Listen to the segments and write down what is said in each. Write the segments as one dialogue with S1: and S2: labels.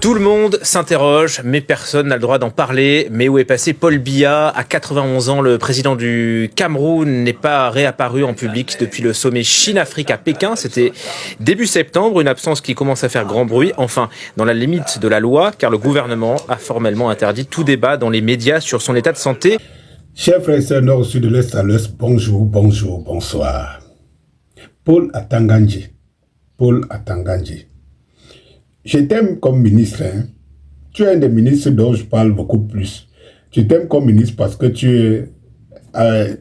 S1: Tout le monde s'interroge, mais personne n'a le droit d'en parler. Mais où est passé Paul Biya? À 91 ans, le président du Cameroun n'est pas réapparu en public depuis le sommet Chine-Afrique à Pékin. C'était début septembre, une absence qui commence à faire grand bruit. Enfin, dans la limite de la loi, car le gouvernement a formellement interdit tout débat dans les médias sur son état de santé.
S2: Chers frères et sœurs nord, sud, de l'est à l'ouest, bonjour, bonjour, bonsoir. Paul Atanga-Nji. Paul Atanga-Nji. Je t'aime comme ministre. Hein. Tu es un des ministres dont je parle beaucoup plus. Je t'aime comme ministre parce que tu es...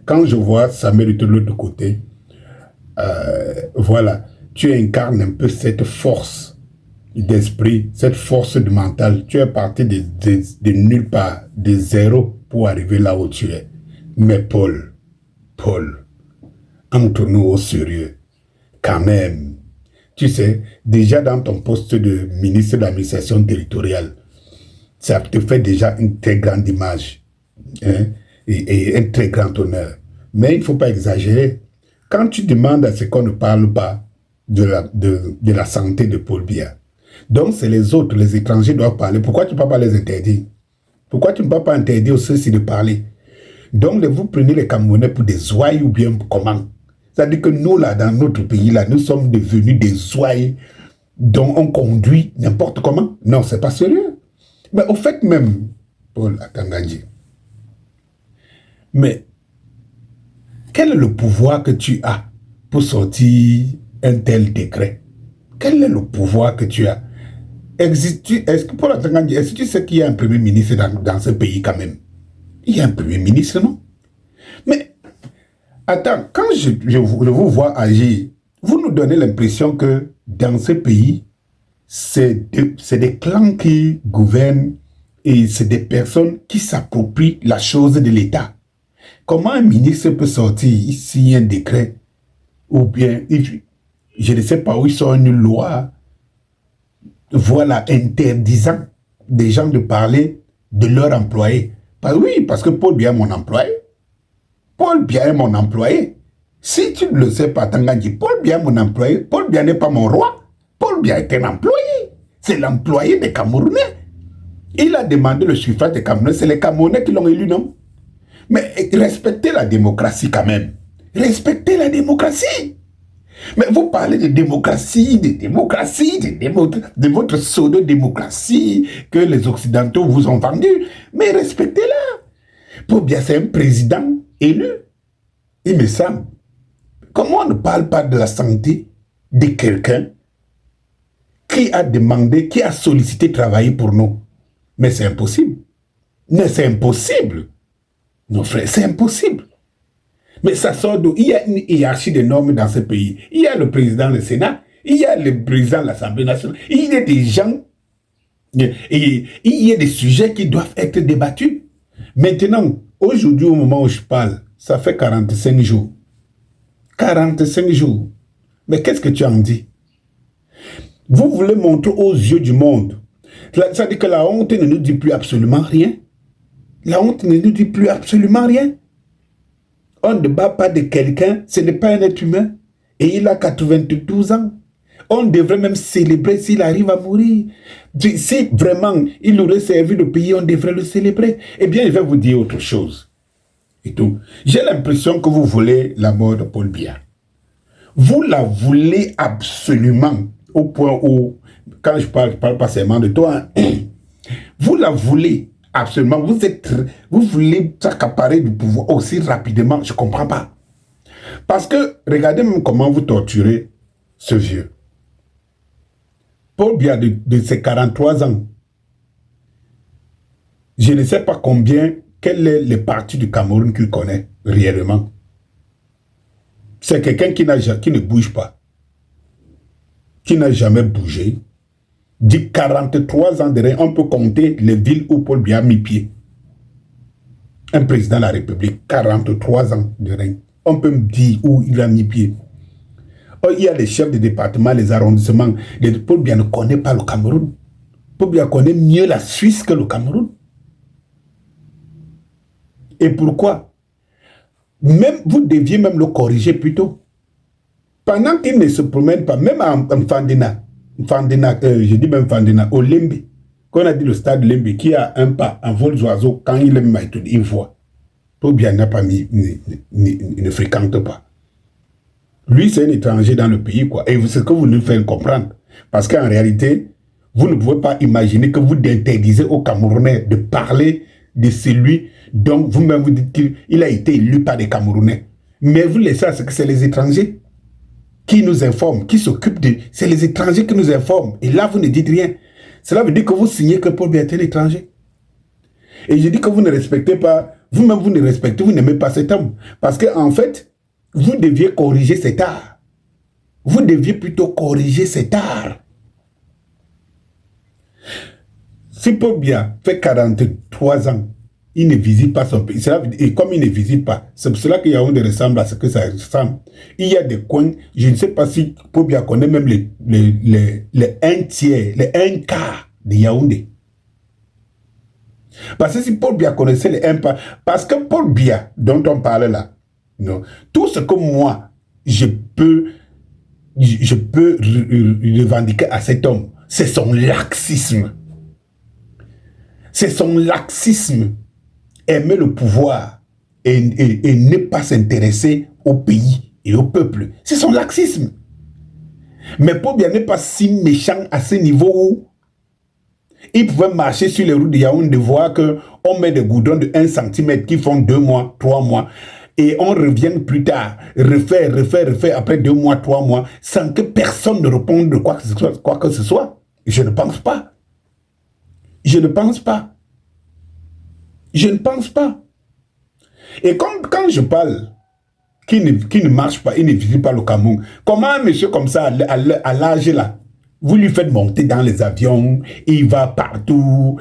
S2: quand je vois Samuel de l'autre côté, voilà, tu incarnes un peu cette force d'esprit, cette force de mental. Tu es parti de nulle part, de zéro pour arriver là où tu es. Mais Paul, entre-nous au sérieux, quand même. Tu sais, déjà dans ton poste de ministre de l'administration territoriale, ça te fait déjà une très grande image, hein, et un très grand honneur. Mais il ne faut pas exagérer. Quand tu demandes à ce qu'on ne parle pas de la santé de Paul Biya, donc c'est les autres, les étrangers doivent parler. Pourquoi tu ne peux pas les interdire? Pourquoi tu ne peux pas interdire ceux-ci de parler? Donc vous prenez les Camerounais pour des ouailles ou bien comment? C'est-à-dire que nous, là, dans notre pays, là, nous sommes devenus des ouailles dont on conduit n'importe comment. Non, c'est pas sérieux. Mais au fait même, Paul Atanga-Nji, mais quel est le pouvoir que tu as pour sortir un tel décret? Quel est le pouvoir que tu as? Est-ce que Paul Atanga-Nji, est-ce que tu sais qu'il y a un premier ministre dans ce pays quand même? Il y a un premier ministre, non? Mais attends, quand je vous vois agir, vous nous donnez l'impression que dans ce pays, c'est des clans qui gouvernent et c'est des personnes qui s'approprient la chose de l'État. Comment un ministre peut sortir ici un décret ou bien, je ne sais pas où ils sont une loi, voilà, interdisant des gens de parler de leurs employés. Oui, parce que Paul Biya est mon employé. Paul Biya est mon employé. Si tu ne le sais pas, Atanga-Nji, Paul Biya est mon employé. Paul Biya n'est pas mon roi. Paul Biya est un employé. C'est l'employé des Camerounais. Il a demandé le suffrage des Camerounais. C'est les Camerounais qui l'ont élu, non? Mais respectez la démocratie quand même. Respectez la démocratie. Mais vous parlez de démocratie, de votre pseudo-démocratie que les Occidentaux vous ont vendue. Mais respectez-la. Paul Biya, c'est un président élu. Il me semble. Comment on ne parle pas de la santé de quelqu'un qui a demandé, qui a sollicité travailler pour nous? Mais c'est impossible. Mais c'est impossible. Non, frère, c'est impossible. Mais ça sort d'où? Il y a une hiérarchie de normes dans ce pays. Il y a le président du Sénat, il y a le président de l'Assemblée nationale, il y a des gens, et il y a des sujets qui doivent être débattus. Maintenant, aujourd'hui, au moment où je parle, ça fait 45 jours. 45 jours. Mais qu'est-ce que tu en dis? Vous voulez montrer aux yeux du monde. Ça dit que la honte ne nous dit plus absolument rien. La honte ne nous dit plus absolument rien. On ne bat pas de quelqu'un, ce n'est pas un être humain. Et il a 92 ans. On devrait même célébrer s'il arrive à mourir. Si vraiment il aurait servi le pays, on devrait le célébrer. Eh bien, je vais vous dire autre chose. Et tout. J'ai l'impression que vous voulez la mort de Paul Biya. Vous la voulez absolument, au point où, quand je parle pas seulement de toi, hein, vous la voulez absolument. Vous voulez s'accaparer du pouvoir aussi rapidement. Je ne comprends pas. Parce que, regardez même comment vous torturez ce vieux. Paul Biya, de ses 43 ans, je ne sais pas combien, quel est le parti du Cameroun qu'il connaît réellement. C'est quelqu'un qui ne bouge pas, qui n'a jamais bougé. Dit 43 ans de règne, on peut compter les villes où Paul Biya a mis pied. Un président de la République, 43 ans de règne. On peut me dire où il a mis pied. Oh, il y a les chefs de département, les arrondissements. Paul Biya ne connaît pas le Cameroun. Paul Biya connaît mieux la Suisse que le Cameroun. Et pourquoi? Même, vous deviez même le corriger plutôt. Pendant qu'il ne se promène pas, même en Fandena, je dis même Fandena, au Lembe, Quand on a dit le stade Lembe, qui a un pas, un vol d'oiseau, quand il est même il voit. Paul Biya n'a pas ne fréquente pas. Lui, c'est un étranger dans le pays, quoi. Et c'est ce que vous nous faites comprendre. Parce qu'en réalité, vous ne pouvez pas imaginer que vous interdisez aux Camerounais de parler de celui dont vous-même vous dites qu'il a été élu par des Camerounais. Mais vous laissez à ce que c'est les étrangers qui nous informent, qui s'occupent de... C'est les étrangers qui nous informent. Et là, vous ne dites rien. Cela veut dire que vous signez que Paul Biya est un étranger. Et je dis que vous ne respectez pas, vous-même vous ne respectez, vous n'aimez pas cet homme. Parce qu'en fait, vous deviez corriger cet art. Vous deviez plutôt corriger cet art. Si Paul Biya fait 43 ans, il ne visite pas son pays. Et comme il ne visite pas, c'est pour cela que Yaoundé ressemble à ce que ça ressemble. Il y a des coins, je ne sais pas si Paul Biya connaît même les 1 tiers, les 1 quart de Yaoundé. Parce que si Paul Biya connaissait les 1 quart, parce que Paul Biya, dont on parle là, non, tout ce que moi, je peux revendiquer à cet homme, c'est son laxisme. C'est son laxisme. Aimer le pouvoir et ne pas s'intéresser au pays et au peuple. C'est son laxisme. Mais Paul Biya n'est pas si méchant à ce niveau où il pouvait marcher sur les routes de Yaoundé, voir qu'on met des goudrons de 1 cm qui font 2 mois, 3 mois. Et on revient plus tard, refaire après 2 mois, 3 mois, sans que personne ne réponde de quoi que ce soit. Je ne pense pas. Je ne pense pas. Je ne pense pas. Et quand je parle qui ne marche pas, il ne visite pas le Cameroun, comment un monsieur comme ça, à l'âge là, vous lui faites monter dans les avions, il va partout,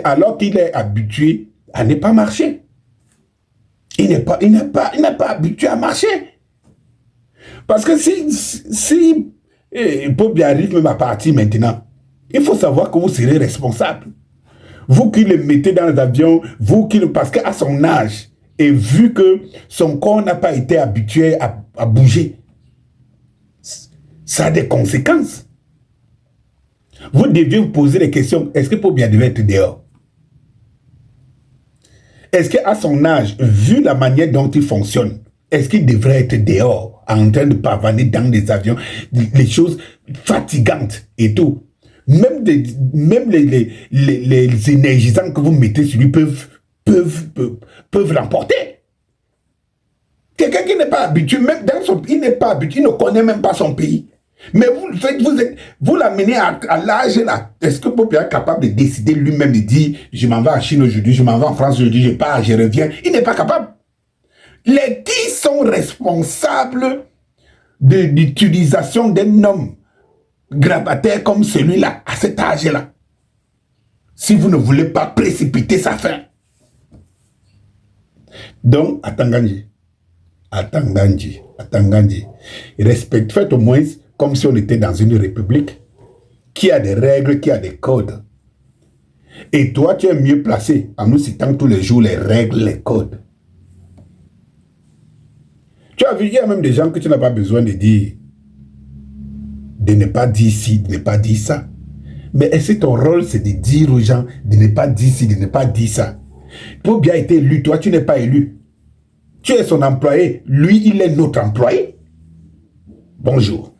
S2: alors qu'il est habitué à ne pas marcher. Il n'est pas habitué à marcher. Parce que si Paul Biya arrive même à partir maintenant, il faut savoir que vous serez responsable. Vous qui le mettez dans les avions, parce qu'à son âge, et vu que son corps n'a pas été habitué à bouger, ça a des conséquences. Vous deviez vous poser des questions. Est-ce que Paul Biya devait être dehors? Est-ce qu'à son âge, vu la manière dont il fonctionne, est-ce qu'il devrait être dehors, en train de pavaner dans des avions, les choses fatigantes et tout? Même les énergisants que vous mettez sur lui peuvent l'emporter. Quelqu'un qui n'est pas habitué, même dans son pays, il n'est pas habitué, il ne connaît même pas son pays. Mais vous l'amenez à l'âge là. Est-ce que Paul Biya est capable de décider lui-même de dire je m'en vais en Chine aujourd'hui, je m'en vais en France aujourd'hui, je pars, je reviens? Il n'est pas capable. Qui sont responsables de l'utilisation d'un homme grabataire comme celui-là à cet âge-là? Si vous ne voulez pas précipiter sa fin. Donc, Atangandji, respecte, faites au moins comme si on était dans une république qui a des règles, qui a des codes. Et toi, tu es mieux placé en nous citant tous les jours les règles, les codes. Tu as vu, il y a même des gens que tu n'as pas besoin de dire, de ne pas dire ci, de ne pas dire ça. Mais est-ce que ton rôle, c'est de dire aux gens de ne pas dire ci, de ne pas dire ça? Paul Biya été élu, toi, tu n'es pas élu. Tu es son employé, lui, il est notre employé. Bonjour.